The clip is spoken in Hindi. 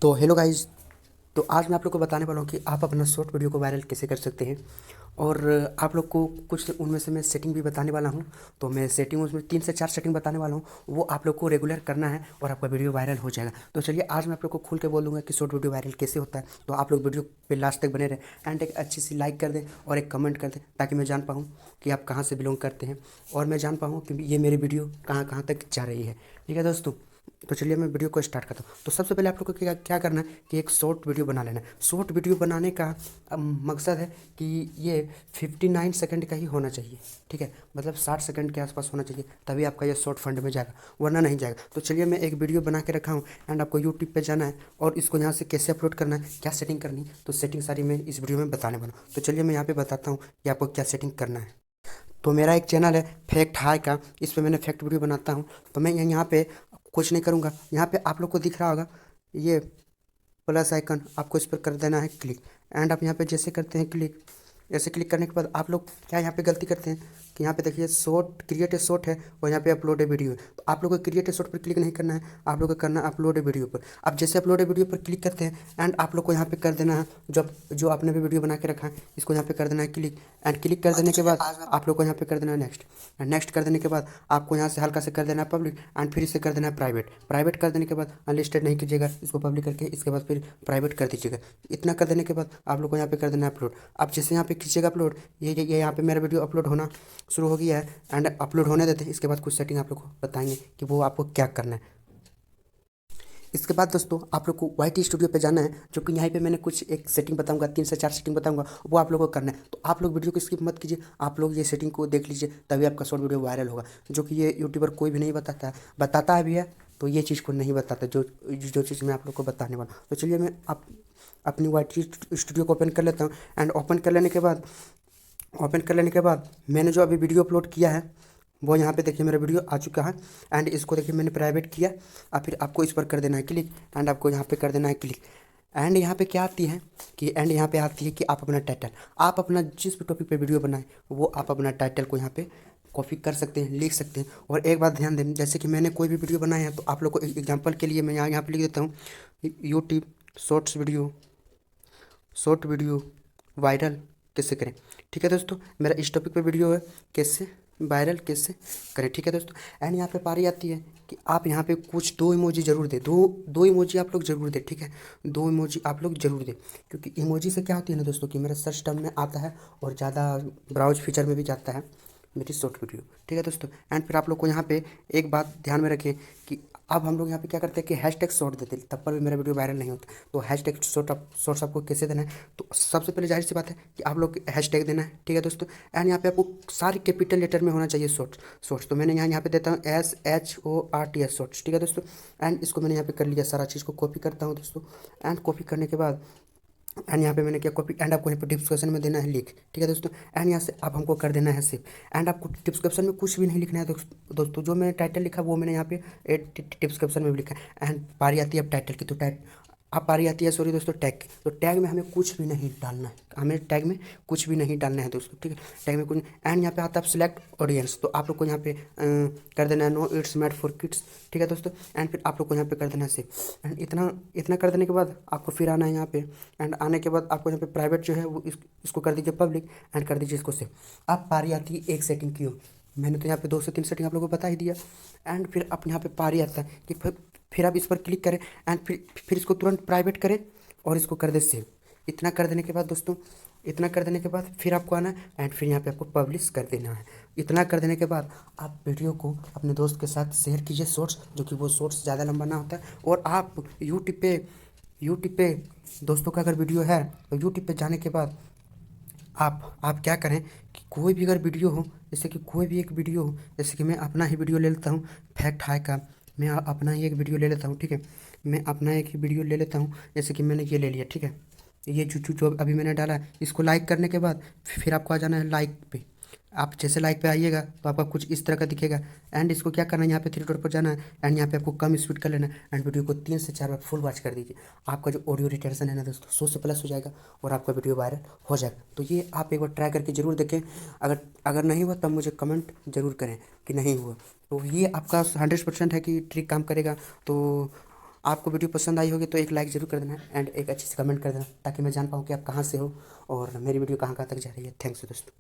तो हेलो गाइस। तो आज मैं आप लोग को बताने वाला हूँ कि आप अपना शॉर्ट वीडियो को वायरल कैसे कर सकते हैं। और आप लोग को कुछ उनमें से मैं सेटिंग भी बताने वाला हूँ। तो मैं सेटिंग उसमें 3 से 4 सेटिंग बताने वाला हूँ, वो आप लोग को रेगुलर करना है और आपका वीडियो वायरल हो जाएगा। तो चलिए आज मैं आप लोग को खुल के बोलूँगा कि शॉर्ट वीडियो वायरल कैसे होता है। तो आप लोग वीडियो पे लास्ट तक बने रहें एंड एक अच्छी सी लाइक कर दें और एक कमेंट कर दें, ताकि मैं जान पाऊँ कि आप कहाँ से बिलोंग करते हैं और मैं जान पाऊँ कि ये मेरी वीडियो कहाँ कहाँ तक जा रही है। ठीक है दोस्तों, तो चलिए मैं वीडियो को स्टार्ट करता हूँ। तो सबसे पहले आप लोग को क्या क्या करना है कि एक शॉर्ट वीडियो बना लेना है। शॉर्ट वीडियो बनाने का मकसद है कि ये 59 सेकंड का ही होना चाहिए। ठीक है, मतलब 60 सेकंड के आसपास होना चाहिए, तभी आपका ये शॉर्ट फंड में जाएगा, वरना नहीं जाएगा। तो चलिए मैं एक वीडियो बना के रखा हूँ एंड आपको यूट्यूब पे जाना है और इसको यहाँ से कैसे अपलोड करना है, क्या सेटिंग करनी है, तो सेटिंग सारी मैं इस वीडियो में बताने वाला हूँ। तो चलिए मैं यहाँ पे बताता हूँ कि आपको क्या सेटिंग करना है। तो मेरा एक चैनल है फैक्ट हाई का, इस पे मैंने फैक्ट वीडियो बनाता हूँ। तो मैं यहाँ पे कुछ नहीं करूँगा, यहाँ पे आप लोग को दिख रहा होगा ये प्लस आइकन, आपको इस पर कर देना है क्लिक। एंड आप यहाँ पे जैसे करते हैं क्लिक, ऐसे क्लिक करने के बाद आप लोग क्या यहाँ पे गलती करते हैं कि यहाँ पे देखिए शॉर्ट क्रिएट ए शॉर्ट है और यहाँ पे अपलोड ए वीडियो है। तो आप लोग को क्रिएट ए शॉर्ट पर क्लिक नहीं करना है, आप लोग को करना है अपलोड ए वीडियो पर। आप जैसे अपलोड ए वीडियो पर क्लिक करते हैं एंड आप लोग को यहाँ पे कर देना है जब जो आपने भी वीडियो बना के रखा है, इसको यहाँ पे कर देना है क्लिक। एंड क्लिक कर देने के बाद आप लोग को यहाँ पे कर देना है नेक्स्ट। एंड नेक्स्ट कर देने के बाद आपको यहाँ से हल्का से कर देना है पब्लिक एंड फिर इसे कर देना है प्राइवेट। प्राइवेट कर देने के बाद अनलिस्टेड नहीं कीजिएगा, इसको पब्लिक करके इसके बाद फिर प्राइवेट कर दीजिएगा। इतना कर देने के बाद आप लोग को यहाँ पे कर देना है अपलोड। आप जैसे यहाँ पे खींचेगा अपलोड, ये यहाँ पे मेरा वीडियो अपलोड होना शुरू हो गया है एंड अपलोड होने देते हैं। इसके बाद कुछ सेटिंग आप लोग को बताएंगे कि वो आपको क्या करना है। इसके बाद दोस्तों आप लोग को वाई स्टूडियो पे जाना है, जो कि यहाँ पे मैंने कुछ एक सेटिंग बताऊंगा, 3 से 4 सेटिंग बताऊंगा, वो आप लोगों को करना है। तो आप लोग वीडियो को स्किप मत कीजिए, आप लोग ये सेटिंग को देख लीजिए, तभी आपका शॉर्ट वीडियो वायरल होगा। जो कि ये यूट्यूबर कोई भी नहीं बताता है, बताता है भी है तो ये चीज़ को नहीं बताता, जो चीज़ मैं आप लोग को बताने वाला हूँ। तो चलिए मैं अपनी वाई स्टूडियो को ओपन कर लेता हूँ। एंड ओपन कर लेने के बाद मैंने जो अभी वीडियो अपलोड किया है वो यहाँ पे देखिए मेरा वीडियो आ चुका है। एंड इसको देखिए मैंने प्राइवेट किया, और फिर आपको इस पर कर देना है क्लिक एंड आपको यहाँ पे कर देना है क्लिक। एंड यहाँ पे क्या आती है कि एंड यहाँ पे आती है कि आप अपना टाइटल, आप अपना जिस भी टॉपिक पे वीडियो बनाएं वो आप अपना टाइटल को यहाँ पे कॉपी कर सकते हैं, लिख सकते हैं। और एक बात ध्यान दें, जैसे कि मैंने कोई भी वीडियो बनाया है तो आप लोग को एग्जाम्पल के लिए मैं यहाँ पे लिख देता हूँ यूट्यूब शॉर्ट वीडियो वायरल कैसे करें। ठीक है दोस्तों, मेरा इस टॉपिक पे वीडियो है कैसे वायरल कैसे करें। ठीक है दोस्तों, एंड यहाँ पे पारी आती है कि आप यहाँ पे कुछ 2 इमोजी जरूर दें, दो इमोजी आप लोग जरूर दें। ठीक है, 2 इमोजी आप लोग जरूर दें, क्योंकि इमोजी से क्या होती है ना दोस्तों कि मेरा सर्च टर्म में आता है और ज़्यादा ब्राउज फीचर में भी जाता है मेरी शॉर्ट वीडियो। ठीक है दोस्तों, एंड फिर आप लोग को यहाँ पे एक बात ध्यान में रखें कि अब हम लोग यहाँ पे क्या करते हैं कि हैशटैग शॉर्ट देते हैं, तब पर भी मेरा वीडियो वायरल नहीं होता। तो हैशटैग शॉर्ट्स आपको कैसे देना है, तो सबसे पहले जाहिर सी बात है कि आप लोग हैशटैग देना है। ठीक है दोस्तों, एंड यहाँ पे आपको सारी कैपिटल लेटर में होना चाहिए शॉर्ट्स। तो मैंने यहाँ पे देता हूँ SHORTS शॉर्ट्स। ठीक है दोस्तों, एंड इसको मैंने यहाँ पे कर लिया, सारा चीज़ को कॉपी करता हूँ दोस्तों। एंड कॉपी करने के बाद एंड यहाँ पे मैंने क्या कॉपी, एंड आपको यहाँ पे डिस्क्रिप्शन में देना है लिख। ठीक है दोस्तों, एंड यहाँ से आप हमको कर देना है सेव। एंड आपको डिस्क्रिप्शन में कुछ भी नहीं लिखना है दोस्तों, जो मैंने टाइटल लिखा वो मैंने यहाँ पे डिस्क्रिप्शन में भी लिखा है। एंड पारी आती है अब टाइटल की, तो अब पारी आती है सॉरी दोस्तों टैग की। तो टैग में हमें कुछ भी नहीं डालना है, हमें टैग में कुछ भी नहीं डालना है दोस्तों। ठीक है, टैग में कुछ नहीं। एंड यहाँ पे आता है सिलेक्ट ऑडियंस, तो आप लोग को यहाँ पे कर देना है no it's made for kids. ठीक है दोस्तों, एंड फिर आप लोग को यहाँ पे कर देना है सेव। एंड इतना इतना कर देने के बाद आपको फिर आना है यहाँ पे। एंड आने के बाद आपको यहाँ पे प्राइवेट जो है वो इसको कर दीजिए पब्लिक एंड कर दीजिए इसको सेव। अब पारी आती है एक सेटिंग की, मैंने तो यहाँ पे 2 से 3 सेटिंग आप लोगों को बता ही दिया। एंड फिर आप यहाँ पे पारी आता है कि फिर आप इस पर क्लिक करें एंड फिर इसको तुरंत प्राइवेट करें और इसको कर दे सेव। इतना कर देने के बाद दोस्तों, इतना कर देने के बाद फिर आपको आना है एंड फिर यहाँ पे आपको पब्लिश कर देना है। इतना कर देने के बाद आप वीडियो को अपने दोस्त के साथ शेयर कीजिए शॉर्ट्स, जो कि वो शॉर्ट्स ज़्यादा लंबा ना होता है। और आप यूट्यूब पे दोस्तों का अगर वीडियो है तो यूट्यूब पे जाने के बाद आप क्या करें कि कोई भी अगर वीडियो हो, जैसे कि कोई भी एक वीडियो हो, जैसे कि मैं अपना ही वीडियो ले लेता हूँ फैक्ट हाई का, मैं अपना ही एक वीडियो ले लेता हूँ। ठीक है, मैं अपना एक ही वीडियो ले लेता हूँ, जैसे कि मैंने ये ले लिया। ठीक है, ये जो अभी मैंने डाला है, इसको लाइक करने के बाद फिर आपको आ जाना है लाइक पे। आप जैसे लाइक पे आइएगा तो आपका कुछ इस तरह का दिखेगा। एंड इसको क्या करना है, यहाँ पे 3 डॉट पर जाना है एंड यहाँ पे आपको कम स्पीड कर लेना है एंड वीडियो को 3 से 4 बार फुल वॉच कर दीजिए। आपका जो ऑडियो रिटेंशन है ना दोस्तों 100 से प्लस हो जाएगा और आपका वीडियो वायरल हो जाएगा। तो ये आप एक बार ट्राई करके ज़रूर देखें। अगर नहीं हुआ तब मुझे कमेंट ज़रूर करें कि नहीं हुआ। तो ये आपका 100% है कि ट्रिक काम करेगा। तो आपको वीडियो पसंद आई होगी तो एक लाइक ज़रूर कर देना एंड एक अच्छी सी कमेंट कर देना, ताकि मैं जान पाऊँ कि आप कहाँ से हो और मेरी वीडियो कहाँ कहाँ तक जा रही है। थैंक्स दोस्तों।